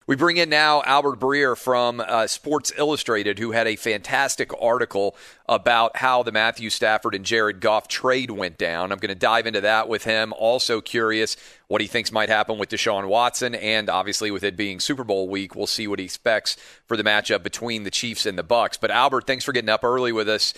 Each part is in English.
We bring in now Albert Breer from Sports Illustrated, who had a fantastic article about how the Matthew Stafford and Jared Goff trade went down. I'm going to dive into that with him. Also curious what he thinks might happen with Deshaun Watson, and obviously with it being Super Bowl week, we'll see what he expects for the matchup between the Chiefs and the Bucs. But Albert, thanks for getting up early with us.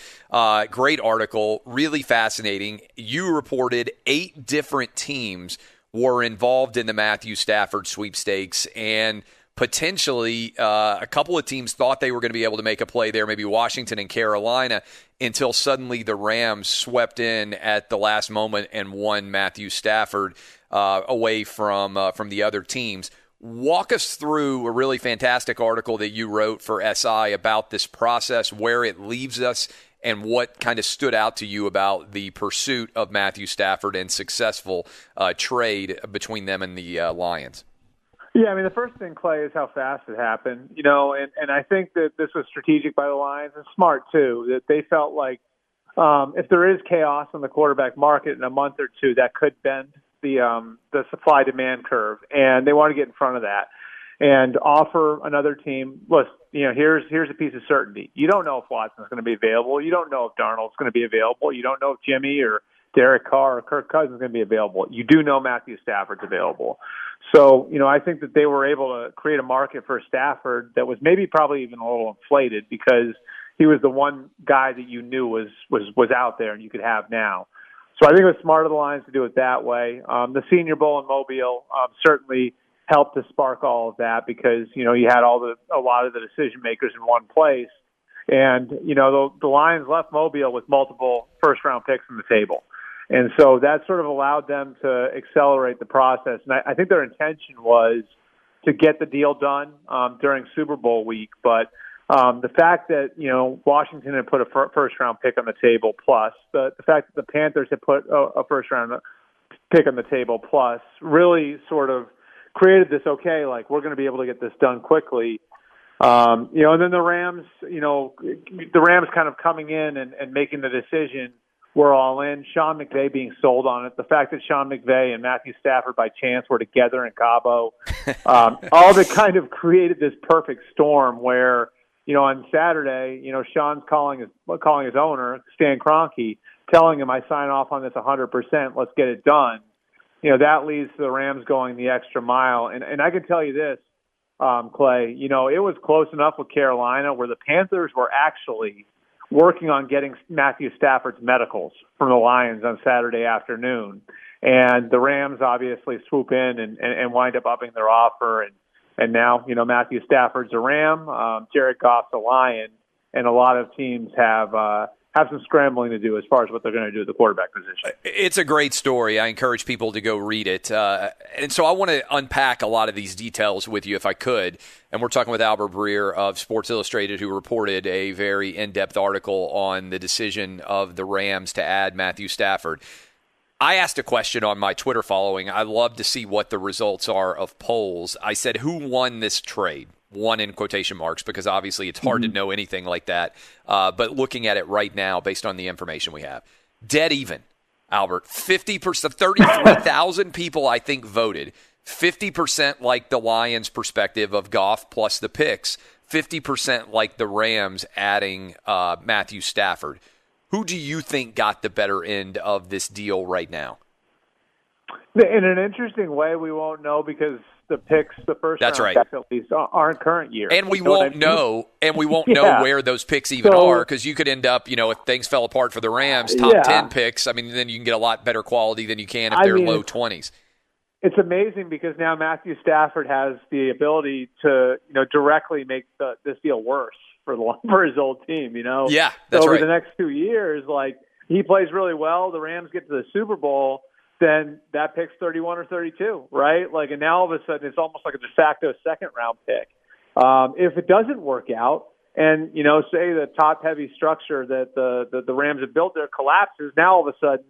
Great article, really fascinating. You reported 8 different teams were involved in the Matthew Stafford sweepstakes, and potentially a couple of teams thought they were going to be able to make a play there, maybe Washington and Carolina, until suddenly the Rams swept in at the last moment and won Matthew Stafford away from the other teams. Walk us through a really fantastic article that you wrote for SI about this process, where it leaves us, and what kind of stood out to you about the pursuit of Matthew Stafford and successful trade between them and the Lions. Yeah, I mean, the first thing, Clay, is how fast it happened, and I think that this was strategic by the Lions and smart, too, that they felt like if there is chaos in the quarterback market in a month or two, that could bend the supply-demand curve, and they want to get in front of that and offer another team, listen, here's a piece of certainty. You don't know if Watson's going to be available. You don't know if Darnold's going to be available. You don't know if Jimmy or Derek Carr or Kirk Cousins is going to be available. You do know Matthew Stafford's available. So, I think that they were able to create a market for Stafford that was maybe probably even a little inflated because he was the one guy that you knew was out there and you could have now. So I think it was smart of the Lions to do it that way. The Senior Bowl in Mobile certainly helped to spark all of that because, you had a lot of the decision makers in one place. And, the Lions left Mobile with multiple first-round picks on the table. And so that sort of allowed them to accelerate the process. And I think their intention was to get the deal done during Super Bowl week. But the fact that, Washington had put a first-round pick on the table, plus the fact that the Panthers had put a first-round pick on the table, plus really sort of created this, okay, like we're going to be able to get this done quickly. And then the Rams, the Rams kind of coming in and making the decision, we're all in. Sean McVay being sold on it. The fact that Sean McVay and Matthew Stafford by chance were together in Cabo, all that kind of created this perfect storm where, on Saturday, Sean's calling his owner, Stan Kroenke, telling him, I sign off on this 100%. Let's get it done. That leads to the Rams going the extra mile. And I can tell you this, Clay, it was close enough with Carolina where the Panthers were actually working on getting Matthew Stafford's medicals from the Lions on Saturday afternoon. And the Rams obviously swoop in and wind up upping their offer. And now, Matthew Stafford's a Ram, Jared Goff's a Lion, and a lot of teams have some scrambling to do as far as what they're going to do at the quarterback position. It's a great story. I encourage people to go read it. And so I want to unpack a lot of these details with you if I could. And we're talking with Albert Breer of Sports Illustrated, who reported a very in-depth article on the decision of the Rams to add Matthew Stafford. I asked a question on my Twitter following. I love to see what the results are of polls. I said, who won this trade? Won in quotation marks, because obviously it's hard to know anything like that. But looking at it right now, based on the information we have, dead even, Albert. 50%, 33,000 people, I think, voted. 50% like the Lions' perspective of Goff plus the picks. 50% like the Rams adding Matthew Stafford. Who do you think got the better end of this deal right now? In an interesting way, we won't know because the picks, the first round picks at least, aren't current year. And we won't know, know where those picks even are, because you could end up, if things fell apart for the Rams, top 10 picks, I mean, then you can get a lot better quality than you can if they're low 20s. It's amazing because now Matthew Stafford has the ability to, directly make this deal worse for his old team, Yeah, that's over right. the next 2 years, like, he plays really well, the Rams get to the Super Bowl, then that pick's 31 or 32, right? Like, and now all of a sudden it's almost like a de facto second-round pick. If it doesn't work out, and say the top-heavy structure that the Rams have built there collapses, now all of a sudden,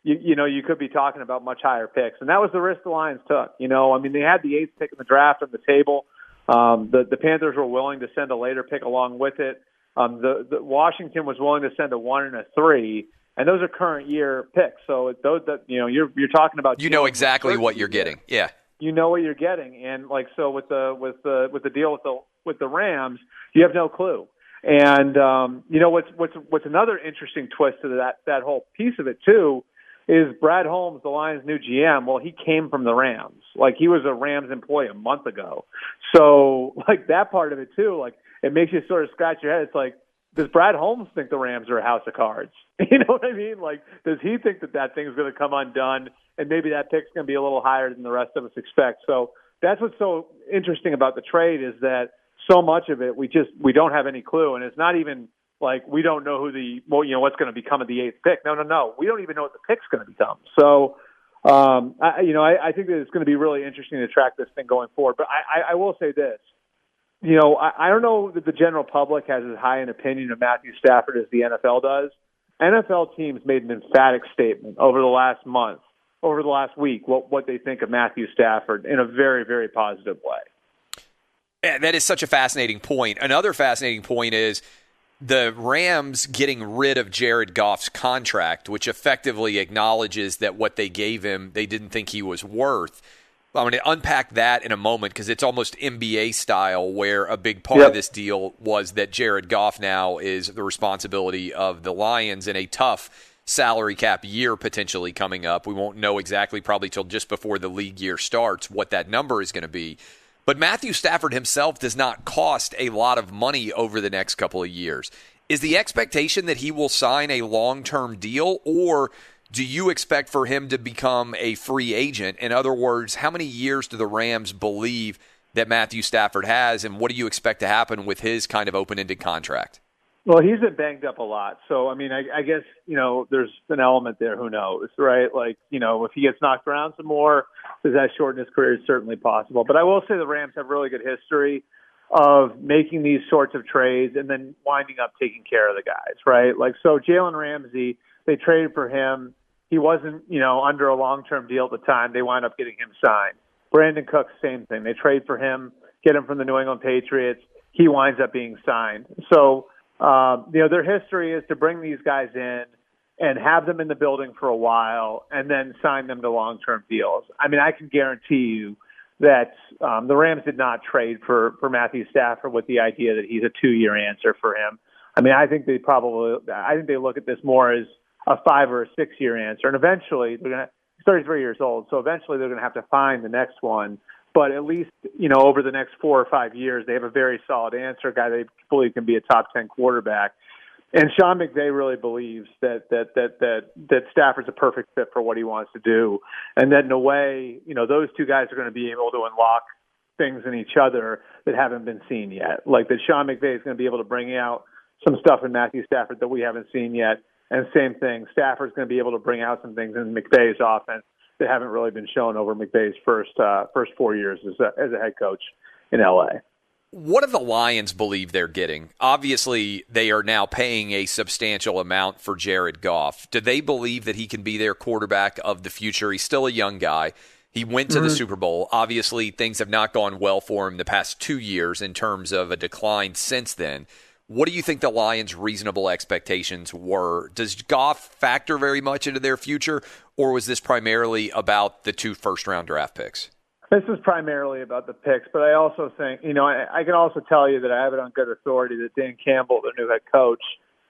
you could be talking about much higher picks, and that was the risk the Lions took. They had the 8th pick in the draft on the table. The Panthers were willing to send a later pick along with it. The Washington was willing to send a 1 and a 3. And those are current year picks, so those that you're talking about. Exactly what you're getting. Yeah. you know what you're getting. And like, so with the deal with the Rams, you have no clue. And what's another interesting twist to that whole piece of it too is Brad Holmes, the Lions' new GM. Well, he came from the Rams. Like, he was a Rams employee a month ago. So like, that part of it too, like, it makes you sort of scratch your head. It's like, does Brad Holmes think the Rams are a house of cards? You know what I mean? Like, does he think that thing's going to come undone and maybe that pick's going to be a little higher than the rest of us expect? So that's what's so interesting about the trade, is that so much of it we don't have any clue, and it's not even like we don't know what's going to become of the 8th pick. No, we don't even know what the pick's going to become. So I think that it's going to be really interesting to track this thing going forward. But I will say this. I don't know that the general public has as high an opinion of Matthew Stafford as the NFL does. NFL teams made an emphatic statement over the last week, what they think of Matthew Stafford in a very, very positive way. Yeah, that is such a fascinating point. Another fascinating point is the Rams getting rid of Jared Goff's contract, which effectively acknowledges that what they gave him, they didn't think he was worth. I'm going to unpack that in a moment, because it's almost NBA style, where a big part of this deal was that Jared Goff now is the responsibility of the Lions in a tough salary cap year potentially coming up. We won't know exactly, probably till just before the league year starts, what that number is going to be. But Matthew Stafford himself does not cost a lot of money over the next couple of years. Is the expectation that he will sign a long-term deal, or do you expect for him to become a free agent? In other words, how many years do the Rams believe that Matthew Stafford has, and what do you expect to happen with his kind of open-ended contract? Well, he's been banged up a lot. So, I mean, I guess, there's an element there. Who knows, right? Like, if he gets knocked around some more, does that shorten his career? It's certainly possible. But I will say the Rams have really good history of making these sorts of trades and then winding up taking care of the guys, right? Like, so Jalen Ramsey, they traded for him. He wasn't, under a long-term deal at the time. They wound up getting him signed. Brandon Cooks, same thing. They trade for him, get him from the New England Patriots. He winds up being signed. So, their history is to bring these guys in and have them in the building for a while and then sign them to long-term deals. I mean, I can guarantee you that the Rams did not trade for Matthew Stafford with the idea that he's a 2-year answer for him. I mean, I think they look at this more as a 5 or a 6-year answer. And eventually, he's 33 years old, so eventually they're going to have to find the next one. But at least, over the next 4 or 5 years, they have a very solid answer, a guy they believe can be a top 10 quarterback. And Sean McVay really believes that Stafford's a perfect fit for what he wants to do. And that in a way, those two guys are going to be able to unlock things in each other that haven't been seen yet. Like that Sean McVay is going to be able to bring out some stuff in Matthew Stafford that we haven't seen yet. And same thing, Stafford's going to be able to bring out some things in McVay's offense that haven't really been shown over McVay's first 4 years as a head coach in L.A. What do the Lions believe they're getting? Obviously, they are now paying a substantial amount for Jared Goff. Do they believe that he can be their quarterback of the future? He's still a young guy. He went to the Super Bowl. Obviously, things have not gone well for him the past 2 years in terms of a decline since then. What do you think the Lions' reasonable expectations were? Does Goff factor very much into their future, or was this primarily about the 2 first-round draft picks? This is primarily about the picks, but I also think, I can also tell you that I have it on good authority that Dan Campbell, the new head coach,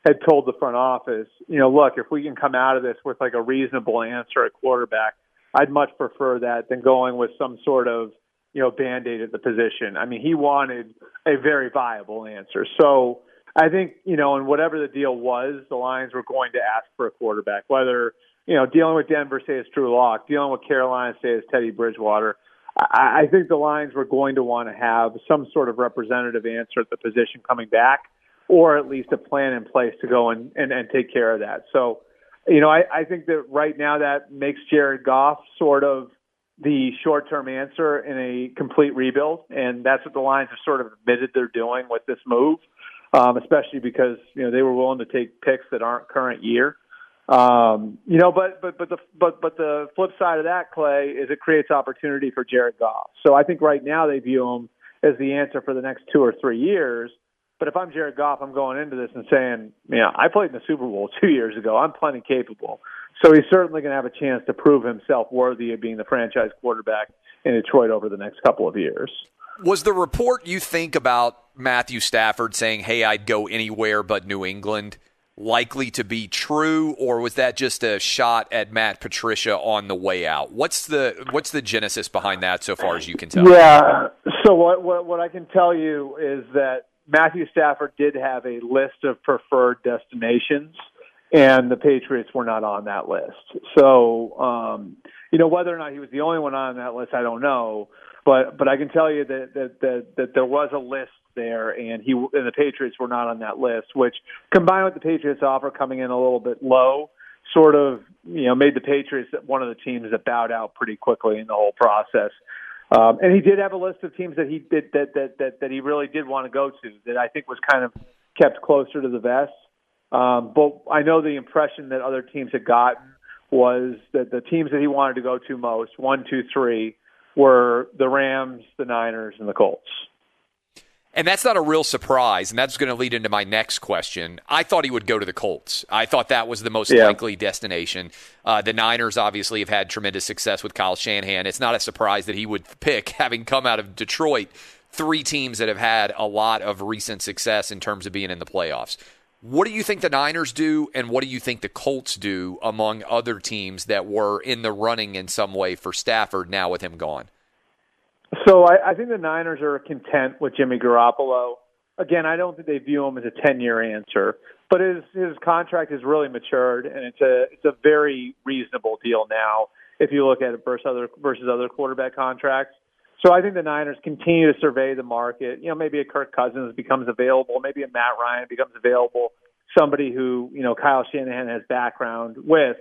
had told the front office, look, if we can come out of this with like a reasonable answer at quarterback, I'd much prefer that than going with some sort of, Band-Aid at the position. I mean, he wanted a very viable answer. So I think, and whatever the deal was, the Lions were going to ask for a quarterback, whether, dealing with Denver, say it's Drew Lock, dealing with Carolina, say it's Teddy Bridgewater. I think the Lions were going to want to have some sort of representative answer at the position coming back, or at least a plan in place to go and take care of that. So, I think that right now that makes Jared Goff sort of the short-term answer in a complete rebuild, and that's what the Lions have sort of admitted they're doing with this move, especially because they were willing to take picks that aren't current year. But the flip side of that, Clay, is it creates opportunity for Jared Goff. So I think right now they view him as the answer for the next 2 or 3 years. But if I'm Jared Goff, I'm going into this and saying, I played in the Super Bowl 2 years ago. I'm plenty capable. So he's certainly going to have a chance to prove himself worthy of being the franchise quarterback in Detroit over the next couple of years. Was the report you think about Matthew Stafford saying, hey, I'd go anywhere but New England, likely to be true, or was that just a shot at Matt Patricia on the way out? What's the genesis behind that so far as you can tell? Yeah, so what I can tell you is that Matthew Stafford did have a list of preferred destinations, and the Patriots were not on that list. So, whether or not he was the only one on that list, I don't know. But I can tell you that there was a list there, and the Patriots were not on that list, which combined with the Patriots' offer coming in a little bit low, sort of made the Patriots one of the teams that bowed out pretty quickly in the whole process. And he did have a list of teams that he did that he really did want to go to, that I think was kind of kept closer to the vest. But I know the impression that other teams had gotten was that the teams that he wanted to go to most, 1, 2, 3, were the Rams, the Niners, and the Colts. And that's not a real surprise, and that's going to lead into my next question. I thought he would go to the Colts. I thought that was the most likely destination. The Niners obviously have had tremendous success with Kyle Shanahan. It's not a surprise that he would pick, having come out of Detroit, 3 teams that have had a lot of recent success in terms of being in the playoffs. What do you think the Niners do, and what do you think the Colts do among other teams that were in the running in some way for Stafford now with him gone? So I think the Niners are content with Jimmy Garoppolo. Again, I don't think they view him as a 10-year answer, but his contract has really matured, and it's a very reasonable deal now if you look at it versus other quarterback contracts. So I think the Niners continue to survey the market. Maybe a Kirk Cousins becomes available, maybe a Matt Ryan becomes available, somebody who Kyle Shanahan has background with.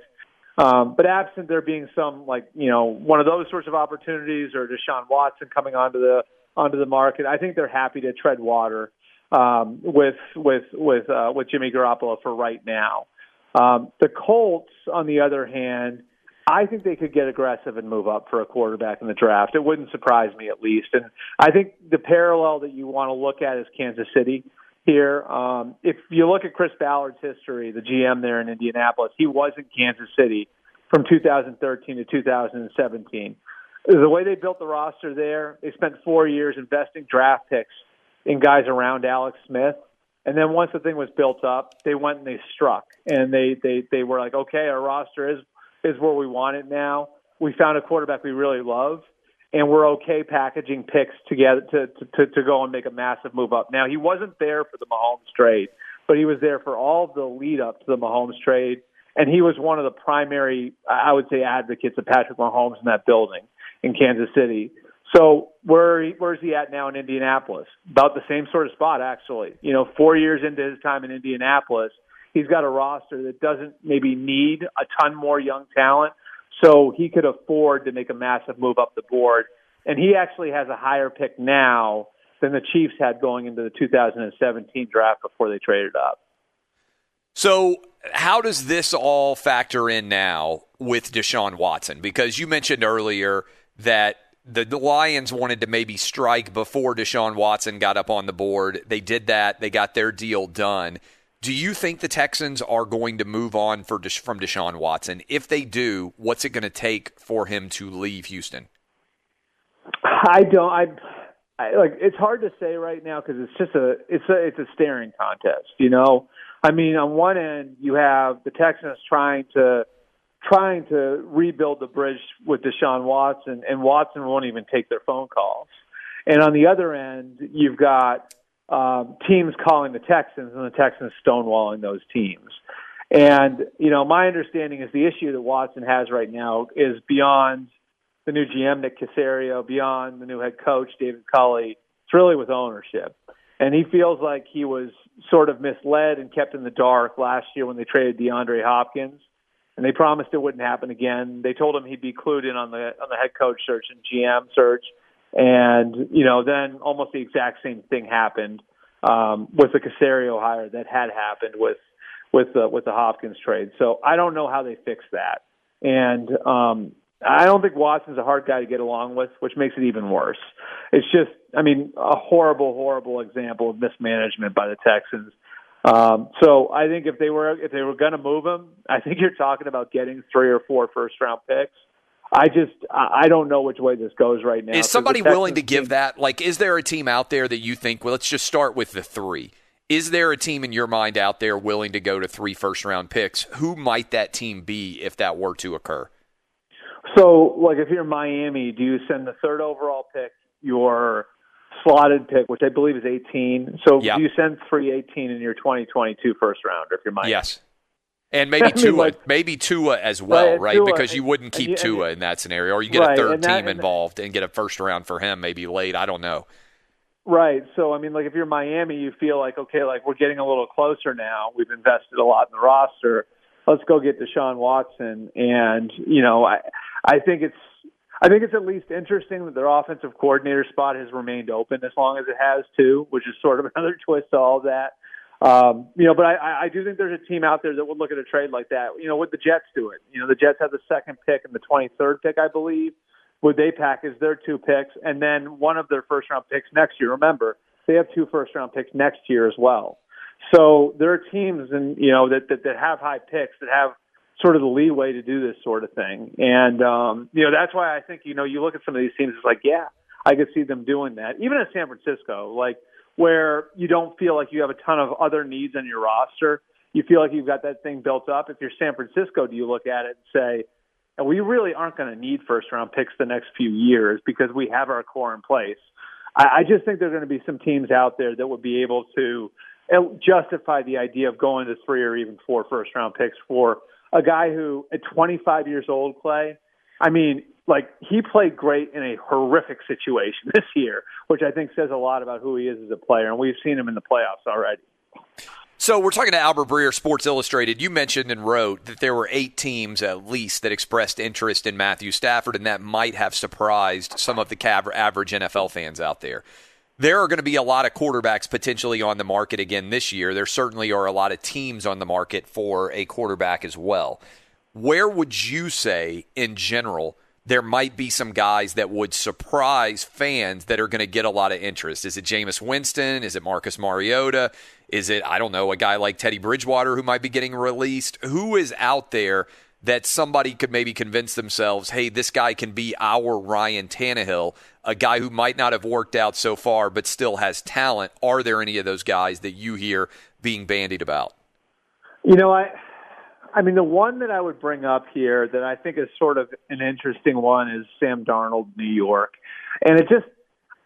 But absent there being some one of those sorts of opportunities, or Deshaun Watson coming onto the market, I think they're happy to tread water with Jimmy Garoppolo for right now. The Colts, on the other hand, I think they could get aggressive and move up for a quarterback in the draft. It wouldn't surprise me, at least. And I think the parallel that you want to look at is Kansas City here. If you look at Chris Ballard's history, the GM there in Indianapolis, he was in Kansas City from 2013 to 2017. The way they built the roster there, they spent 4 years investing draft picks in guys around Alex Smith. And then once the thing was built up, they went and they struck. And they were like, okay, our roster is where we want it now. We found a quarterback we really love, and we're okay packaging picks together to go and make a massive move up. Now, he wasn't there for the Mahomes trade, but he was there for all of the lead up to the Mahomes trade, and he was one of the primary, I would say, advocates of Patrick Mahomes in that building in Kansas City. So where's he at now in Indianapolis? About the same sort of spot, actually. 4 years into his time in Indianapolis, he's got a roster that doesn't maybe need a ton more young talent, so he could afford to make a massive move up the board. And he actually has a higher pick now than the Chiefs had going into the 2017 draft before they traded up. So how does this all factor in now with Deshaun Watson? Because you mentioned earlier that the Lions wanted to maybe strike before Deshaun Watson got up on the board. They did that. They got their deal done. Do you think the Texans are going to move on from Deshaun Watson? If they do, what's it going to take for him to leave Houston? I don't. It's hard to say right now because it's just it's a staring contest. I mean, on one end you have the Texans trying to rebuild the bridge with Deshaun Watson, and Watson won't even take their phone calls. And on the other end, you've got teams calling the Texans and the Texans stonewalling those teams. And, my understanding is the issue that Watson has right now is beyond the new GM, Nick Caserio, beyond the new head coach, David Culley. It's really with ownership. And he feels like he was sort of misled and kept in the dark last year when they traded DeAndre Hopkins. And they promised it wouldn't happen again. They told him he'd be clued in on the head coach search and GM search. And, then almost the exact same thing happened with the Caserio hire that had happened with the Hopkins trade. So I don't know how they fix that. And I don't think Watson's a hard guy to get along with, which makes it even worse. It's just, a horrible, horrible example of mismanagement by the Texans. So I think if they were going to move him, I think you're talking about getting 3 or 4 first-round picks. I don't know which way this goes right now. Is somebody willing to give that? Like, is there a team out there that you think, well, let's just start with the 3. Is there a team in your mind out there willing to go to 3 first-round picks? Who might that team be if that were to occur? So, like, if you're Miami, do you send the 3rd overall pick, your slotted pick, which I believe is 18? So do you send 3-18 in your 2022 first rounder if you're Miami? Yes. And maybe Tua as well, right? Tua, because you wouldn't keep Tua in that scenario. Or you get a third team involved and get a first round for him maybe late. I don't know. Right. So, I mean, like if you're Miami, you feel like, okay, like we're getting a little closer now. We've invested a lot in the roster. Let's go get Deshaun Watson. And, you know, I think it's at least interesting that their offensive coordinator spot has remained open as long as it has too, which is sort of another twist to all of that. You know, but I do think there's a team out there that would look at a trade like that. You know, would the Jets do it? You know, the Jets have the 2nd pick and the 23rd pick, I believe. Would they package their 2 picks and then one of their first-round picks next year? Remember, they have 2 first-round picks next year as well. So there are teams, and you know, that have high picks that have sort of the leeway to do this sort of thing. And you know, that's why I think, you know, you look at some of these teams, it's like, yeah, I could see them doing that. Even at San Francisco, like, where you don't feel like you have a ton of other needs on your roster. You feel like you've got that thing built up. If you're San Francisco, do you look at it and say, we really aren't going to need first-round picks the next few years because we have our core in place? I just think there are going to be some teams out there that would be able to justify the idea of going to 3 or even 4 first-round picks for a guy who, at 25 years old, Clay, I mean, like, he played great in a horrific situation this year, which I think says a lot about who he is as a player, and we've seen him in the playoffs already. So we're talking to Albert Breer, Sports Illustrated. You mentioned and wrote that there were 8 teams at least that expressed interest in Matthew Stafford, and that might have surprised some of the average NFL fans out there. There are going to be a lot of quarterbacks potentially on the market again this year. There certainly are a lot of teams on the market for a quarterback as well. Where would you say, in general, there might be some guys that would surprise fans that are going to get a lot of interest? Is it Jameis Winston? Is it Marcus Mariota? Is it, I don't know, a guy like Teddy Bridgewater who might be getting released? Who is out there that somebody could maybe convince themselves, hey, this guy can be our Ryan Tannehill, a guy who might not have worked out so far but still has talent? Are there any of those guys that you hear being bandied about? You know, I mean, the one that I would bring up here that I think is sort of an interesting one is Sam Darnold, New York. And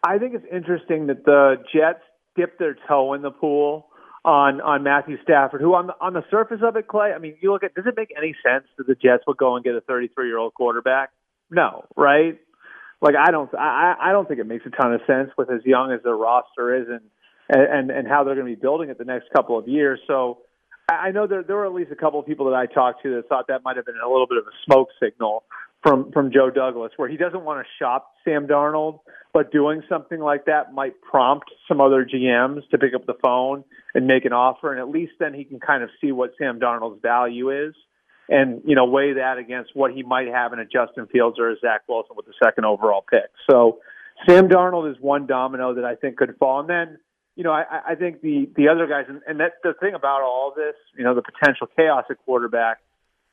I think it's interesting that the Jets dipped their toe in the pool on Matthew Stafford, who on the surface of it, Clay, I mean, you look at, does it make any sense that the Jets would go and get a 33-year-old quarterback? No, right? Like, I don't think it makes a ton of sense with as young as their roster is and how they're going to be building it the next couple of years. So I know there were at least a couple of people that I talked to that thought that might have been a little bit of a smoke signal from Joe Douglas, where he doesn't want to shop Sam Darnold, but doing something like that might prompt some other GMs to pick up the phone and make an offer, and at least then he can kind of see what Sam Darnold's value is and, you know, weigh that against what he might have in a Justin Fields or a Zach Wilson with the 2nd overall pick. So Sam Darnold is one domino that I think could fall. And then, you know, I think the other guys, and that the thing about all of this, you know, the potential chaos at quarterback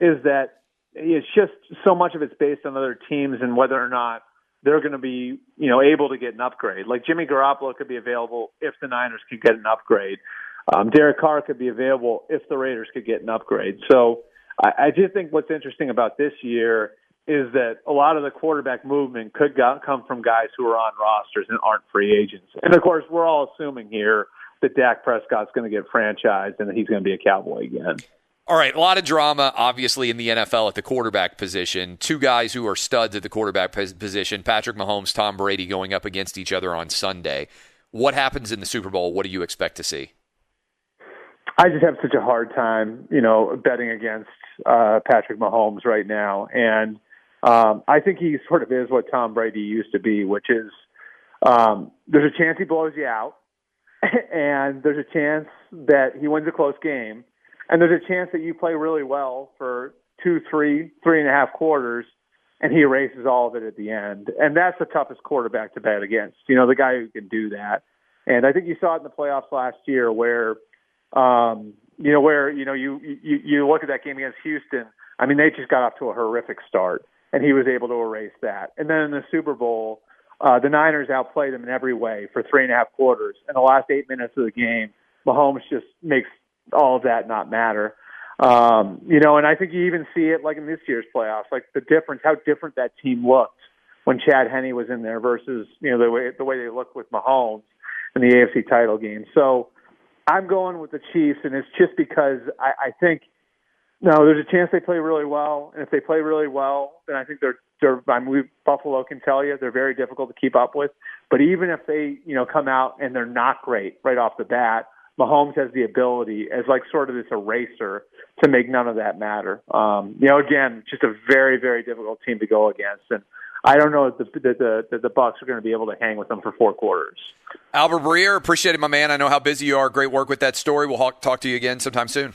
is that it's just so much of it's based on other teams and whether or not they're going to be, you know, able to get an upgrade. Like Jimmy Garoppolo could be available if the Niners could get an upgrade. Derek Carr could be available if the Raiders could get an upgrade. So I just think what's interesting about this year is that a lot of the quarterback movement could come from guys who are on rosters and aren't free agents. And, of course, we're all assuming here that Dak Prescott's going to get franchised and that he's going to be a Cowboy again. All right, a lot of drama, obviously, in the NFL at the quarterback position. 2 guys who are studs at the quarterback position, Patrick Mahomes, Tom Brady, going up against each other on Sunday. What happens in the Super Bowl? What do you expect to see? I just have such a hard time, you know, betting against Patrick Mahomes right now. And I think he sort of is what Tom Brady used to be, which is there's a chance he blows you out, and there's a chance that he wins a close game, and there's a chance that you play really well for 2, 3, 3.5 quarters, and he erases all of it at the end. And that's the toughest quarterback to bet against, you know, the guy who can do that. And I think you saw it in the playoffs last year where Where you look at that game against Houston. I mean, they just got off to a horrific start, and he was able to erase that. And then in the Super Bowl, the Niners outplayed them in every way for 3.5 quarters. In the last 8 minutes of the game, Mahomes just makes all of that not matter. And I think you even see it like in this year's playoffs, like the difference, how different that team looked when Chad Henne was in there versus, the way they looked with Mahomes in the AFC title game. So I'm going with the Chiefs, and it's just because I think, there's a chance they play really well. And if they play really well, then I think Buffalo can tell you they're very difficult to keep up with. But even if they, come out and they're not great right off the bat, Mahomes has the ability as like sort of this eraser to make none of that matter. Again, just a very, very difficult team to go against. And I don't know if the Bucs are going to be able to hang with them for 4 quarters. Albert Breer, appreciate it, my man. I know how busy you are. Great work with that story. We'll talk to you again sometime soon.